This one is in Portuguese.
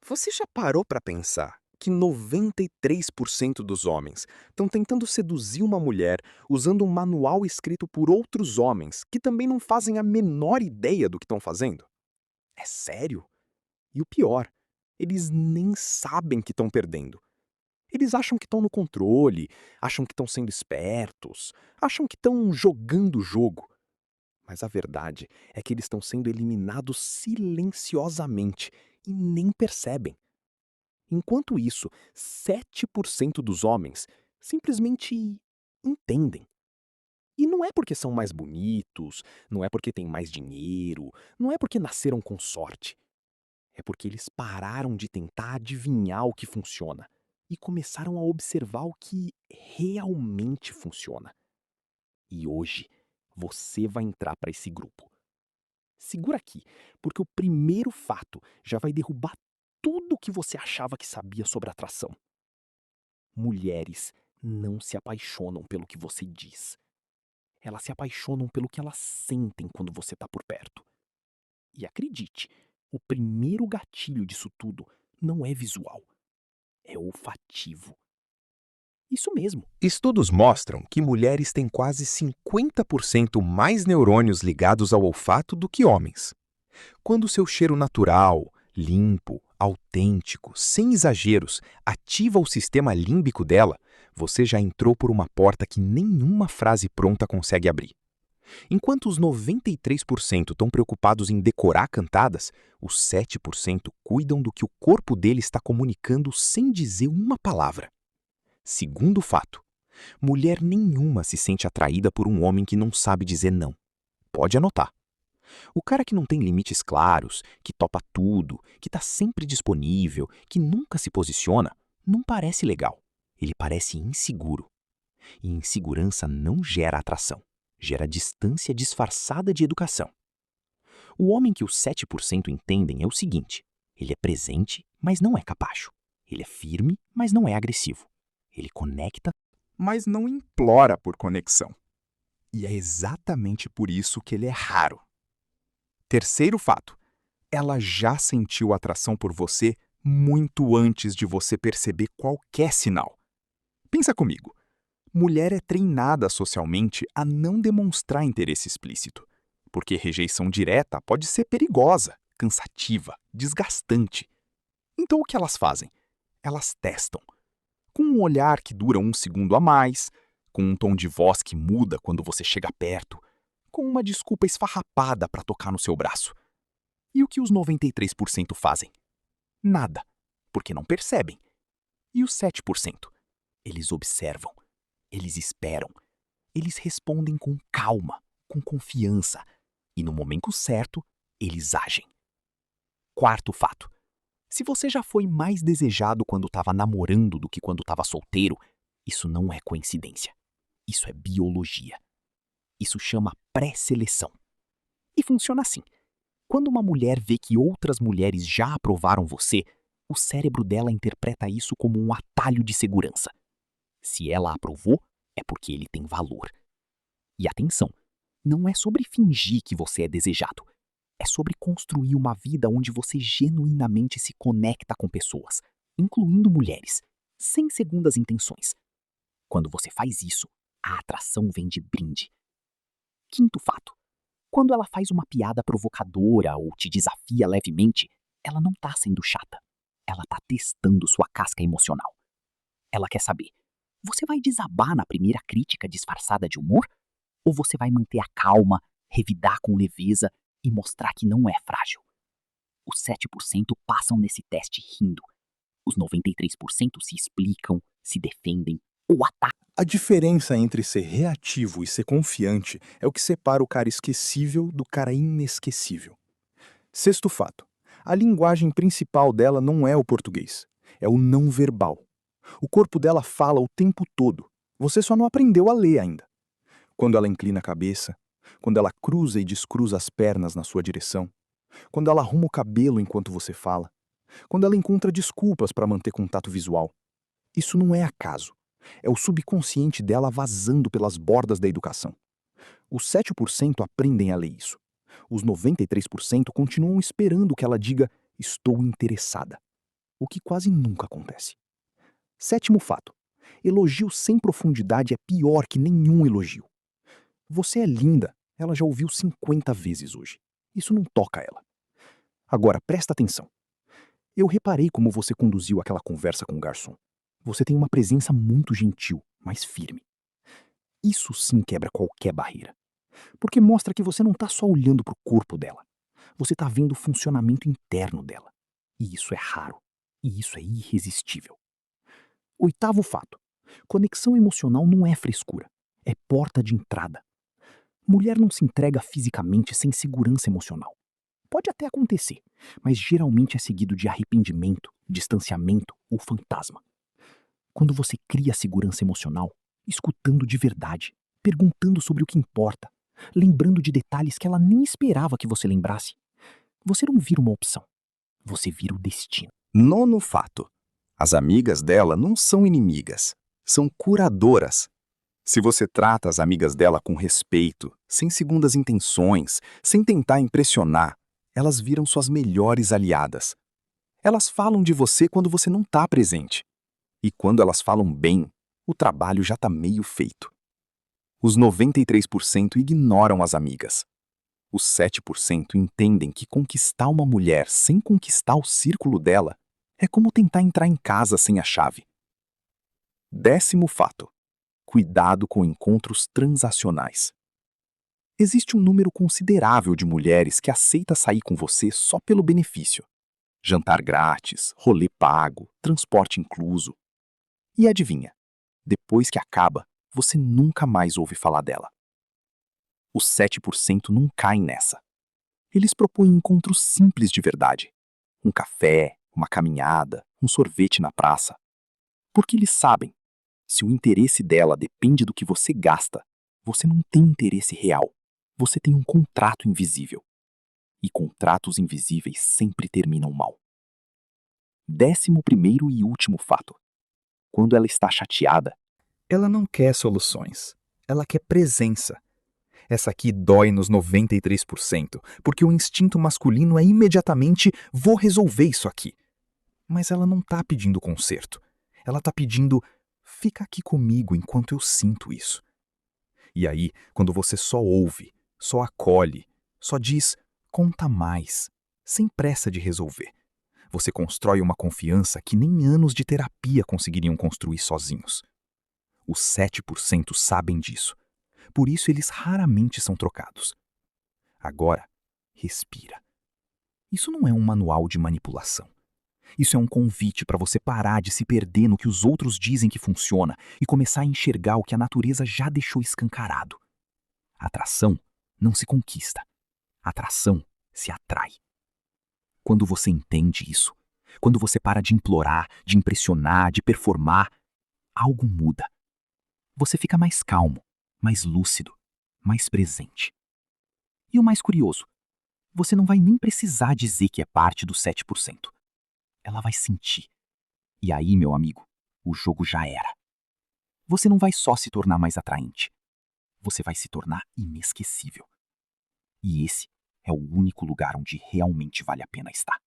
Você já parou para pensar que 93% dos homens estão tentando seduzir uma mulher usando um manual escrito por outros homens que também não fazem a menor ideia do que estão fazendo? É sério? E o pior, eles nem sabem que estão perdendo. Eles acham que estão no controle, acham que estão sendo espertos, acham que estão jogando o jogo. Mas a verdade é que eles estão sendo eliminados silenciosamente e nem percebem. Enquanto isso, 7% dos homens simplesmente entendem. E não é porque são mais bonitos, não é porque têm mais dinheiro, não é porque nasceram com sorte. É porque eles pararam de tentar adivinhar o que funciona e começaram a observar o que realmente funciona. E hoje, você vai entrar para esse grupo. Segura aqui, porque o primeiro fato já vai derrubar tudo o que você achava que sabia sobre atração. Mulheres não se apaixonam pelo que você diz. Elas se apaixonam pelo que elas sentem quando você está por perto. E acredite, o primeiro gatilho disso tudo não é visual, é olfativo. Isso mesmo. Estudos mostram que mulheres têm quase 50% mais neurônios ligados ao olfato do que homens. Quando seu cheiro natural, limpo, autêntico, sem exageros, ativa o sistema límbico dela, você já entrou por uma porta que nenhuma frase pronta consegue abrir. Enquanto os 93% estão preocupados em decorar cantadas, os 7% cuidam do que o corpo dele está comunicando sem dizer uma palavra. Segundo fato, mulher nenhuma se sente atraída por um homem que não sabe dizer não. Pode anotar. O cara que não tem limites claros, que topa tudo, que está sempre disponível, que nunca se posiciona, não parece legal. Ele parece inseguro. E insegurança não gera atração, gera distância disfarçada de educação. O homem que os 7% entendem é o seguinte: ele é presente, mas não é capacho. Ele é firme, mas não é agressivo. Ele conecta, mas não implora por conexão. E é exatamente por isso que ele é raro. Terceiro fato: ela já sentiu atração por você muito antes de você perceber qualquer sinal. Pensa comigo. Mulher é treinada socialmente a não demonstrar interesse explícito, porque rejeição direta pode ser perigosa, cansativa, desgastante. Então o que elas fazem? Elas testam. Com um olhar que dura um segundo a mais, com um tom de voz que muda quando você chega perto, com uma desculpa esfarrapada para tocar no seu braço. E o que os 93% fazem? Nada, porque não percebem. E os 7%? Eles observam, eles esperam, eles respondem com calma, com confiança, e no momento certo, eles agem. Quarto fato: se você já foi mais desejado quando estava namorando do que quando estava solteiro, isso não é coincidência. Isso é biologia. Isso chama pré-seleção. E funciona assim. Quando uma mulher vê que outras mulheres já aprovaram você, o cérebro dela interpreta isso como um atalho de segurança. Se ela aprovou, é porque ele tem valor. E atenção, não é sobre fingir que você é desejado. É sobre construir uma vida onde você genuinamente se conecta com pessoas, incluindo mulheres, sem segundas intenções. Quando você faz isso, a atração vem de brinde. Quinto fato: quando ela faz uma piada provocadora ou te desafia levemente, ela não está sendo chata. Ela está testando sua casca emocional. Ela quer saber: você vai desabar na primeira crítica disfarçada de humor? Ou você vai manter a calma, revidar com leveza e mostrar que não é frágil? Os 7% passam nesse teste rindo. Os 93% se explicam, se defendem ou atacam. A diferença entre ser reativo e ser confiante é o que separa o cara esquecível do cara inesquecível. Sexto fato: a linguagem principal dela não é o português, é o não verbal. O corpo dela fala o tempo todo, você só não aprendeu a ler ainda. Quando ela inclina a cabeça, quando ela cruza e descruza as pernas na sua direção, quando ela arruma o cabelo enquanto você fala, quando ela encontra desculpas para manter contato visual. Isso não é acaso. É o subconsciente dela vazando pelas bordas da educação. Os 7% aprendem a ler isso. Os 93% continuam esperando que ela diga: estou interessada. o que quase nunca acontece. Sétimo fato: elogio sem profundidade é pior que nenhum elogio. Você é linda, ela já ouviu 50 vezes hoje. Isso não toca ela. Agora, presta atenção. Eu reparei como você conduziu aquela conversa com o garçom. Você tem uma presença muito gentil, mas firme. Isso sim quebra qualquer barreira. Porque mostra que você não está só olhando para o corpo dela. Você está vendo o funcionamento interno dela. E isso é raro. E isso é irresistível. Oitavo fato: conexão emocional não é frescura. É porta de entrada. Mulher não se entrega fisicamente sem segurança emocional. Pode até acontecer, mas geralmente é seguido de arrependimento, distanciamento ou fantasma. Quando você cria segurança emocional, escutando de verdade, perguntando sobre o que importa, lembrando de detalhes que ela nem esperava que você lembrasse, você não vira uma opção, você vira o destino. Nono fato: as amigas dela não são inimigas, são curadoras. Se você trata as amigas dela com respeito, sem segundas intenções, sem tentar impressionar, elas viram suas melhores aliadas. Elas falam de você quando você não está presente. E quando elas falam bem, o trabalho já está meio feito. Os 93% ignoram as amigas. Os 7% entendem que conquistar uma mulher sem conquistar o círculo dela é como tentar entrar em casa sem a chave. 10º fato: cuidado com encontros transacionais. Existe um número considerável de mulheres que aceita sair com você só pelo benefício. Jantar grátis, rolê pago, transporte incluso. E adivinha, depois que acaba, você nunca mais ouve falar dela. Os 7% não caem nessa. Eles propõem encontros simples de verdade. Um café, uma caminhada, um sorvete na praça. Porque eles sabem, se o interesse dela depende do que você gasta, você não tem interesse real. Você tem um contrato invisível. E contratos invisíveis sempre terminam mal. 11º e último fato: quando ela está chateada, Ela não quer soluções, ela quer presença. Essa aqui dói nos 93%, porque o instinto masculino é imediatamente vou resolver isso aqui. Mas ela não tá pedindo conserto. Ela tá pedindo fica aqui comigo enquanto eu sinto isso. E aí, quando você só ouve, só acolhe, só diz conta mais, sem pressa de resolver, você constrói uma confiança que nem anos de terapia conseguiriam construir sozinhos. Os 7% sabem disso. Por isso eles raramente são trocados. Agora, respira. Isso não é um manual de manipulação. Isso é um convite para você parar de se perder no que os outros dizem que funciona e começar a enxergar o que a natureza já deixou escancarado. Atração não se conquista. Atração se atrai. Quando você entende isso, quando você para de implorar, de impressionar, de performar, algo muda. Você fica mais calmo, mais lúcido, mais presente. E o mais curioso, você não vai nem precisar dizer que é parte dos 7%. Ela vai sentir. E aí, meu amigo, o jogo já era. Você não vai só se tornar mais atraente. Você vai se tornar inesquecível. E esse é o único lugar onde realmente vale a pena estar.